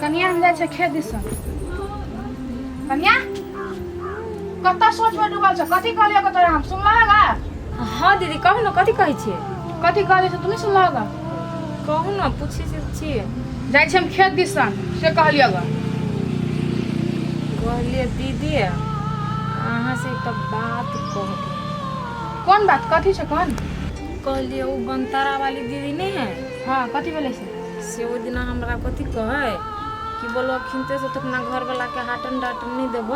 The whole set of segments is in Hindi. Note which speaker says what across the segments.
Speaker 1: कनिया हम जाय छै खेत दिस कनिया कत्ता सोच में डूबल छ कथि कहलियो क तोरा हम सुनलगा।
Speaker 2: हाँ दीदी कहू ना कथी कहै छियै।
Speaker 1: कथि कहलियो से तुम सुनलगा
Speaker 2: कहू ना पूछे से छियै।
Speaker 1: जाय छै हम खेत दिस से कहलियो ग
Speaker 2: कहलिए दीदी अहाँ से एक बात कह के।
Speaker 1: कौन बात कथि छ कौन।
Speaker 2: कहलिए वो बनतारा वाली दीदी नहीं है।
Speaker 1: हाँ कथि बोले
Speaker 2: से वो दिन हमरा कथी कहे कि बोलो अखिनते से तो अपना घर वाला के हाटन डाटन नहीं देब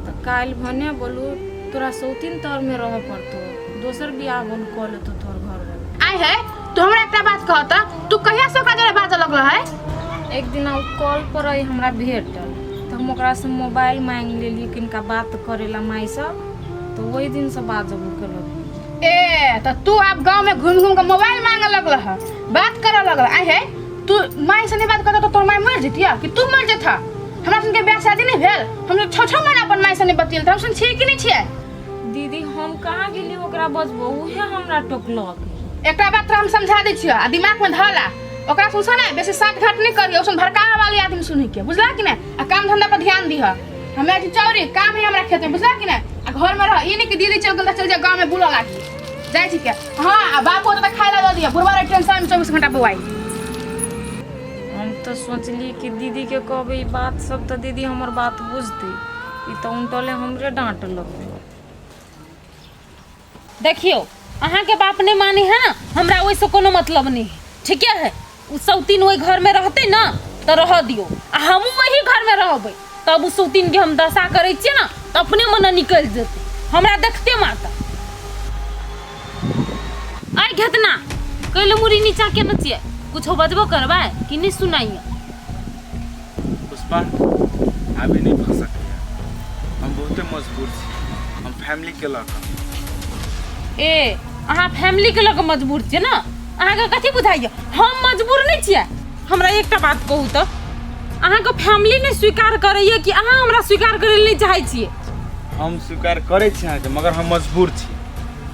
Speaker 2: तो काल भने बोलू तोरा सौतीन तर में रह पड़तो दोसर बियाह बोल कह लेतो तोर घर वाला।
Speaker 1: आय है तू हमरा एकटा बात कहता तू कहिया से ओकरा जरे बात लगल है।
Speaker 2: एक दिन कॉल पर आई हमरा भेटल तो हम ओकरा से मोबाइल मांग लेली किनका बात करेला माई से तो वही दिन से बात जब केलक।
Speaker 1: ए तो तू अब गांव में घूम घूम के मोबाइल मांगे लगल है बात करे लगल। आय है तू माई से नहीं बात करता तो तोर माई मर जतिया कि तू मर जथा। हमरा सुन के ब्याह शादी नहीं भेल हम लोग 6 महीना अपन माई से नहीं बतियल हम सुन छी कि नहीं छिए।
Speaker 2: दीदी हम कहाँ गेली ओकरा बजबो उहे हमरा टोकलक।
Speaker 1: एकटा बात तो हम समझा दै छियो आ दिमाग में धला ओकरा सुन ना बेसी साथ घाट नहीं करियो सुन भड़कावे वाली आदमी सुनी के बुझला कि नहीं। आ काम धंधा पर ध्यान दिह हमें अथी चौरी काम है हमरा खेत में बुझला कि नहीं। आ घर में रह ई नहीं कि दीदी चल गल चल जा गांव में बुला लागी जाय छी के। हां बापू तो खाए ला दिया बुढ़वा रे टेंशन में 24 घंटा बवाई।
Speaker 2: हम तो सोचली कि दीदी के कहबे ई बात सब तो दीदी हमर बात बुझती ई तो उनटले हमरे डांट लगल।
Speaker 3: देखियो अहाँ के बाप नहीं मानी है ना हमरा वैसे कोनो मतलब नहीं ठीक है। उ सौतीन वही घर में रहते ना तो रह दियो आ हम वही घर में रहबे तब उ सौतीन के हम दशा करे छिए ना तो अपने मन निकल जेते हमरा देखते माता। आई घेतना कहले मुरी नीचा के नचिए कुछ बजबो करबा कि नहीं सुनाइए।
Speaker 4: पुष्पा अभी नहीं फंस सकते हम बहुते मजबूर छी हम फैमिली के लक।
Speaker 3: ए अहाँ फैमिली के लग मजबूर छिए ना अहाँ के कथी बुझाइए हम मजबूर नहीं छिए। हमरा एकटा बात कहू तो अहाँ के फैमिली नहीं स्वीकार करैए कि अहाँ हमरा स्वीकार करे नहीं चाहै छिए।
Speaker 4: हम स्वीकार करे छी अहाँ के मगर हम मजबूर छी।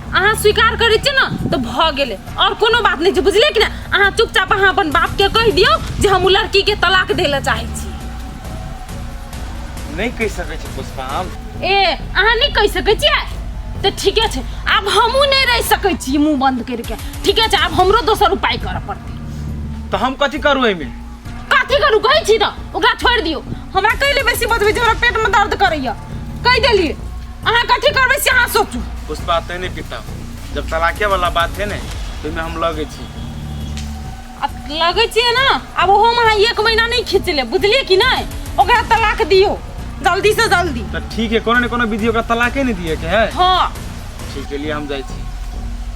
Speaker 3: अहाँ स्वीकार करे छिए ना तो भ गेले और कोनो बात नहीं छै बुझले कि ना। अहाँ चुपचाप अहाँ अपन बाप के कह दियो जे हम लड़की के तलाक देला चाहै छी।
Speaker 4: नहीं कह सकै छी पुष्पा हम।
Speaker 3: ए अहाँ नहीं कह सकै छिए तो ठीक है अब हमू नहीं रह सकै छी मुंह बंद करके ठीक है। अब हमरो दोसर उपाय करे पड़ते
Speaker 4: तो हम कथी करू एमे
Speaker 3: कथी करू कहै छी तो ओकरा छोड़ दियो। हमरा कहले बेसी बतबै जे हमरा पेट में दर्द करैया कह देलिए अहाँ कथी करबै से अहाँ सोचू।
Speaker 4: पुष्पा ते नहीं पिता जब तलाके वाला बात है ना तो में हम लगे छी।
Speaker 3: अब लगे छिए ना अब हम अहाँ 1 महीना नहीं खींचले बुझलिए कि नहीं ओकरा तलाक दियो जल्दी से जल्दी।
Speaker 4: तो ठीक है कोनो न कोनो विधि ओकरा तलाके नहीं दिए के है।
Speaker 3: हां
Speaker 4: ठीक है लिए हम जाय छी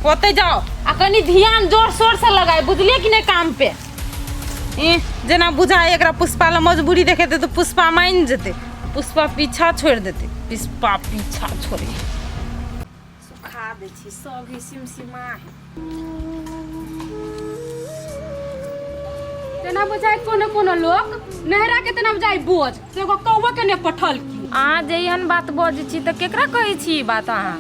Speaker 3: होते जाओ आ कनी ध्यान जोर शोर से लगाए बुझलिए कि नहीं काम पे। जना बुझाए एकरा पुष्पा ला मजबूरी देखेते तो पुष्पा मान जेते पुष्पा पीछा छोड़ देते पुष्पा पीछा छोड़े
Speaker 2: सुखा दे छी सब ही सिमसिमा
Speaker 1: तना बुझाई कोनो लोग नहरा के तना बुझाई बोझ से एगो कौवा के ने पठल की।
Speaker 2: अहाँ जेहन बात बजै छी तो केकरा कहै छी बात अहाँ।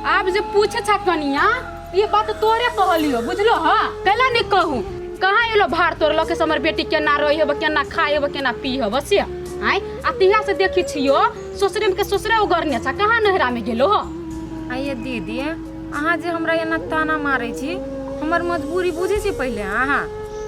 Speaker 1: आप जे पूछे छ कनिया ये बात तोरे कहलियो बुझलो हां कैला नहीं कहूं कहां एलो भार तोरलो के हमर बेटी केना रही होब केना खाए होब केना पी होब से आय आ तिहा से देखि छियो ससुरे में के ससुरे उगरने छ कहां नहरा में गेलो हो।
Speaker 2: आइए दीदी अहाँ जे हमरा एना ताना मारै छी हमर मजबूरी बुझै छी पहले अहाँ।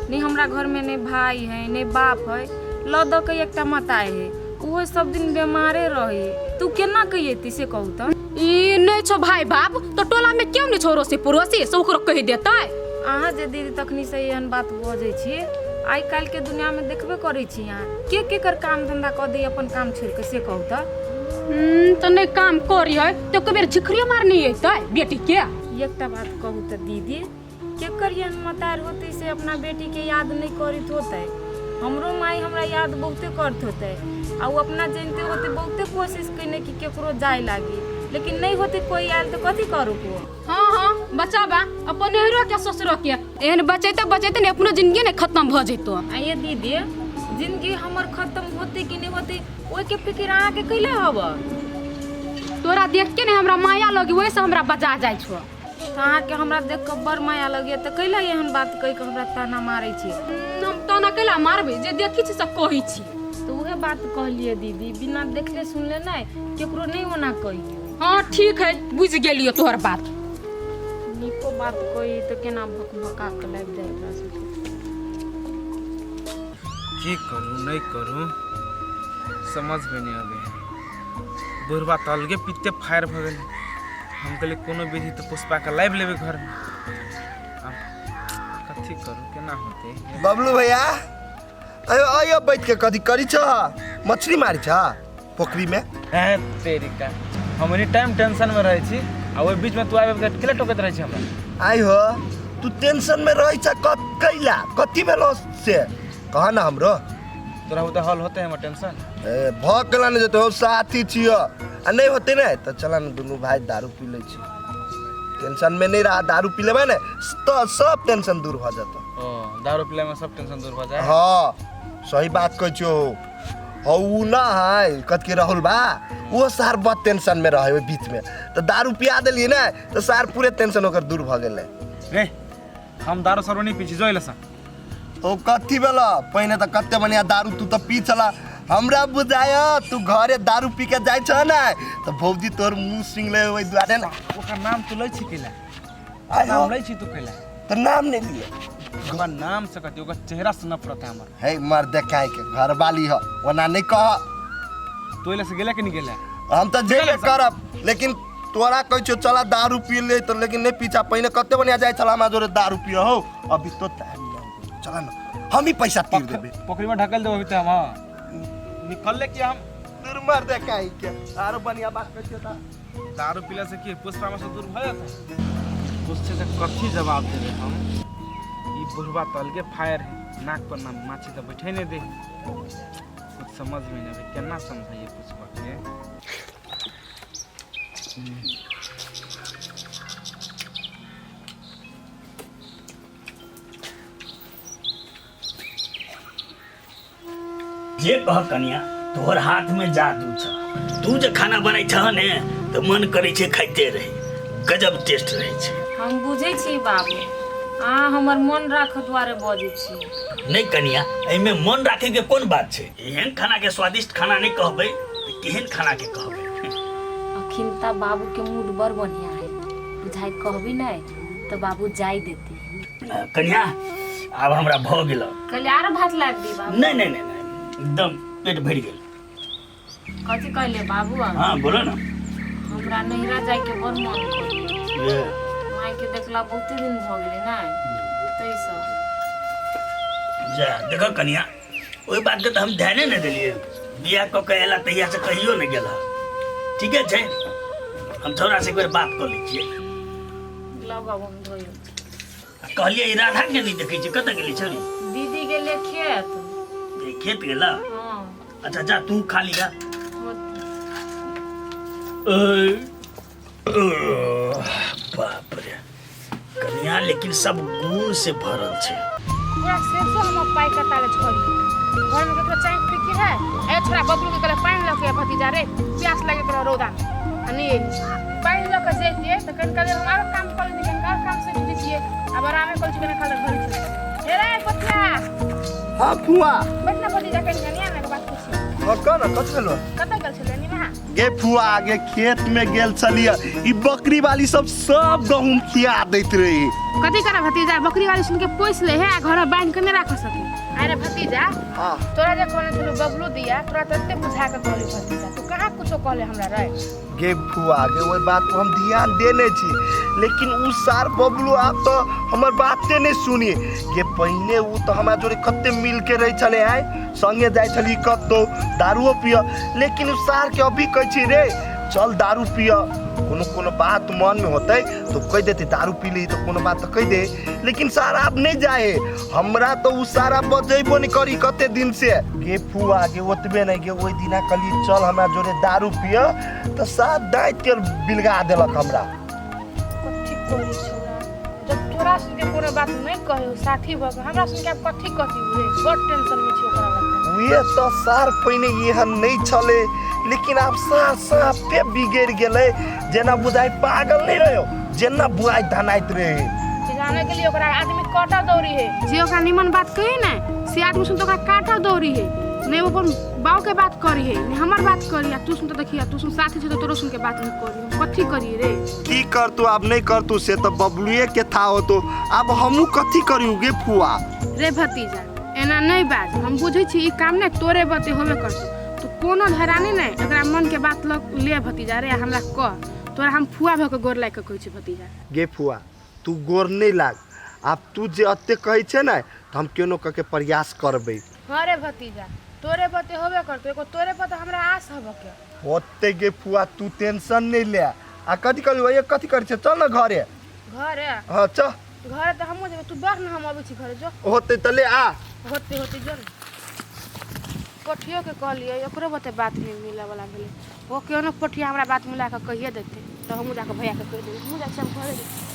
Speaker 2: नहीं हमरा घर में नहीं भाई है नहीं बाप है लद के एकटा मताए है वो सब दिन बीमारे रहे तू केना कहिएती से कहू तो।
Speaker 1: ई नहीं छो भाई बाप तो टोला में क्यों नहीं छोरो से पड़ोसी से ओकरो कह देता है।
Speaker 2: अहाँ जे दीदी तखनी से एहन बात बजै छी आइ काल्हि के दुनिया में देखबे करै छी अहाँ के कर काम धंधा क दे अपन काम छोड़ के से कहू
Speaker 1: तो नहीं काम करी है तो कबेर झिखरिया मारनी है बेटी के।
Speaker 2: एकटा बात कहू तो दीदी के करियन मतार होते से अपना बेटी के याद नहीं करित होते हमरो माई हमरा याद बहुते करत होते आ वो अपना जानते होते बहुते कोशिश कइने कि केकरो जाय लागी लेकिन नहीं होते कोई आयल तो कथी करू को।
Speaker 1: हां बचाबा अपन नहरो के ससुरो के एहन बचैते ने अपनो जिंदगी ने खत्म भ जइतो।
Speaker 2: आइए दीदी जिंदगी हमर खत्म होते कि नहीं होते ओए के फिक्र अहाँ के कैले हब।
Speaker 1: तोरा देख के ने हमरा माया लगी वैसे हमरा बजा जाय छो
Speaker 2: अहाँ के हमरा देख के बड़ माया लगे त कैला एहन बात कह के हमरा ताना मारै छी।
Speaker 5: हम ताना कैला मारबे जे देखी छी सब कहै छी।
Speaker 2: तो उहे बात कहलिए दीदी, बिना देखले सुनले नहीं केकरो नहीं ओना कहियो।
Speaker 5: हाँ ठीक है, बुझ गेलियो तोहर बात।
Speaker 2: निको बात कही तो केना भका के लाग जाए एकरा से।
Speaker 4: की करूँ नहीं करूँ समझ में नहीं आवे। बुढ़वा तो अलगे पीते फायर भ गए। हम कहले कोनो विधि तो पुष्पा का लाइव लेवे घर में। अब कथी करूँ केना होते।
Speaker 6: बबलू भैया अयो अयो बैठ के कथी करी छ? मछली मारी छ पोखरी में?
Speaker 4: है तेरी का हम एनी टाइम टेंशन में रहे छी आ ओइ बीच में तू आवे के केले टोकत रहे छी हमरा।
Speaker 6: आई हो तू टेंशन में रही छ कैला कथी भेलो से कहा ना हमरो।
Speaker 4: तोरा उधर हल होते है टेंशन
Speaker 6: ए भ केला ने जतो साथी छियो आ नहीं होते ना तो चला ना दोनों भाई दारू पी ले छी। टेंशन में नहीं रहा, दारू पी लेबे ना तो सब टेंशन दूर हो जाता।
Speaker 4: ओ दारू पीले में सब टेंशन दूर हो जाए।
Speaker 6: हाँ सही बात कह छो। हऊ ना है कत के राहुल बा वो सार बहुत टेंशन में रहे बीच में तो दारू पिया दिलिए ना तो सार पूरे टेंशन होकर दूर भ गेले।
Speaker 4: रे हम दारू सर्व नहीं पीछे जोइले सा
Speaker 6: ओ कथी बेला पहिने त कते बढ़िया दारू तू त पी चला। हमरा बुझाय तू घरे दारू पी के जाय छ ना तो भौजी तोर मुंह सिंगले ओइ दुआरे ना
Speaker 4: ओकर नाम तू लै छी केला।
Speaker 6: आय हो
Speaker 4: नाम लै छी तू केला।
Speaker 6: तो नाम नहीं लिए
Speaker 4: ओकर नाम से कहती ओकर चेहरा से नफरत है हमर।
Speaker 6: है मर देखाय के घर वाली हो ओना नहीं कह।
Speaker 4: तू एले से गेले कि नहीं गेले?
Speaker 6: हम तो जेले करब लेकिन तोरा कह छो चला दारू पी ले तो लेकिन नहीं पीछा पहिने कते बढ़िया जाय छला हमरा जोरे दारू पियो हो अभी तो टाइम नहीं चला ना हम ही पैसा तीर देबे।
Speaker 4: पोखरी में ढकल देबो अभी तो हम निकल ले कि हम
Speaker 6: दूर मार दे काई के आरो बढ़िया बात कह छो ता
Speaker 4: दारू पीला से की पुष्पा में से दूर भ जाता। उससे तो कथी जवाब देबे हम। ई बुढ़वा तल के फायर है नाक पर ना माछी तो बैठे नहीं दे। कुछ समझ में नहीं आवे केना समझाइए पुष्पा के।
Speaker 7: जे कह कनिया तोहर हाथ में जादू छ। तू जे खाना बनाई छ ने तो मन करे छे खाइते रहे, गजब टेस्ट रहे छे।
Speaker 2: हम बुझे छी बाबू, अहाँ हमर मन राख द्वारे बजे छी।
Speaker 7: नहीं कनिया एमे मन राखे के कौन बात छे। एहन खाना के स्वादिष्ट खाना नहीं कहबे तो केहन खाना के कहबे।
Speaker 2: अखिनता बाबू के मूड बड़ बढ़िया है, बुझाई कहबी नहीं तो बाबू जाई देते।
Speaker 7: कनिया अब हमरा भ गेल।
Speaker 2: कल आरो भात लाग दी बाबू।
Speaker 7: नहीं नहीं नहीं एकदम पेट भर गेल।
Speaker 2: कथी कहले बाबू?
Speaker 7: हाँ बोलो ना।
Speaker 2: हमरा नैहरा जाय के बड़ मन कर।
Speaker 7: ये
Speaker 2: माई के देखला बहुते दिन भ गेले ना तै सब।
Speaker 7: जा देखो कनिया ओई बात के तो हम ध्यान नहीं देलिए। बियाह क के एला तहिया से कहियो नहीं गेला। ठीक है छे हम थोड़ा से एक बार बात कर ली छिए।
Speaker 2: लाओ बाबू हम धोइयो।
Speaker 7: कहलिए ई राधा के नहीं देखै छी कत गेली छली?
Speaker 2: दीदी गेले खेत।
Speaker 7: खेत गेला?
Speaker 2: हां।
Speaker 7: अच्छा जा तू खा लिया। बाप रे कन्या लेकिन सब गुण से भरल छे।
Speaker 1: पूरा सेक्सो हम पाई कटाले छोड़ी। घर में केकरो चाय पी है ए छोरा बबलू के कले पानी लके भतीजा रे प्यास लगे करो रौदा अनि पानी लके जेतिए त कन कले हमारो काम कर दी कन काम से जुड़ी छिए अब आरामे कर छिए खाले घर छे। हे रे पतिया
Speaker 6: हां फुआ
Speaker 1: बैठना भतीजा कन कनिया ना बात पूछी।
Speaker 6: हां का ना कत गेलो?
Speaker 1: कत गेल छले नी ना
Speaker 6: गे फुआ आगे खेत में गेल छलिए ई बकरी वाली सब गहूम खिया दैत रही।
Speaker 1: कथी करे भतीजा बकरी वाली सुन के पोस ले है घर बांध के नहीं रख सके। अरे भतीजा
Speaker 6: हां
Speaker 1: तोरा जे कोने छलो बबलू दिया तोरा तत्ते बुझा के कहली भतीजा तू कहां कुछो कहले हमरा रे।
Speaker 6: गे फुआ गे ओई बात पर हम ध्यान देने छी लेकिन उ सार बबलू आप तो हमर बाते नहीं सुनी। गे पहिने उ तो हमरा जोरे कते मिल के रही छले है संगे जाय छली कतो दारूओ पिय लेकिन उ सार के अभी कह छी रे चल दारू पिय कोनो बात मन में होते तो कह देते दारू पी ली तो कोनो बात तो कह दे लेकिन सारा अब नहीं जाए हमरा तो उ सारा बजेबो नहीं करी कते दिन से। गे फुआ गे ओतबे नहीं गे ओई दिना कली चल हमरा जोरे दारू पिय तो साथ दाइत के बिलगा देलक हमरा।
Speaker 1: कथी कहली छोरा जब तोरा सुन के कोनो बात नहीं कहियो साथी भग हमरा सुन के अब कथी कहती रे बड़ टेंशन में छी ओकरा लग।
Speaker 6: वे तो सार पहिने एहन नहीं छले लेकिन अब साफ पे बिगड़ गेले जेना बुझाई पागल नहीं रहो जेना बुआई धनाइत रहे।
Speaker 1: जाने के लिए ओकरा आदमी काटा दौड़ी है जे ओकरा निमन बात कही ना से आदमी सुन तो ओकरा काटा दौड़ी है नहीं वो अपन बाव के बात करी है नहीं हमर बात करी तू सुन तो देखिया तू सुन साथी छे तो तोरो सुन के बात नहीं करी हम कथी करी रे
Speaker 6: की कर तू अब नहीं कर तू से तो बबलुए के था हो तो अब हमू कथी करियो गे फुआ
Speaker 1: रे भतीजा एना नहीं बात हम बुझै छी ई काम ने तोरे बते होबे करतो तो कोनो धरानी नहीं एकरा मन के बात ले भतीजा रे हमरा कह तोरा हम फुआ भ के गोर लाग के कहै छी भतीजा
Speaker 6: गे फुआ तू गोर नहीं लाग अब तू जे अत्ते कहै छे ना तो हम केनो क के प्रयास करबे।
Speaker 1: हां रे भतीजा तोरे बते होबे करतो एको तोरे पर हमरा आस हबे के
Speaker 6: होते गे फुआ तू टेंशन नहीं ले आ कथी कहलु ये कथी कर छे चल ना घरे हां चल
Speaker 1: घरे तो हमहु जेबे तू बैठ ना हम आबै छी घरे जो
Speaker 6: होते तले आ
Speaker 1: होते जो पठियो के कह लियो एकरो बते बात नहीं मिले वाला भेले वो केनो पठिया हमरा बात मिला के कहिए देते तो हमहु जाके भैया के कह देबे हमहु जा सब घरे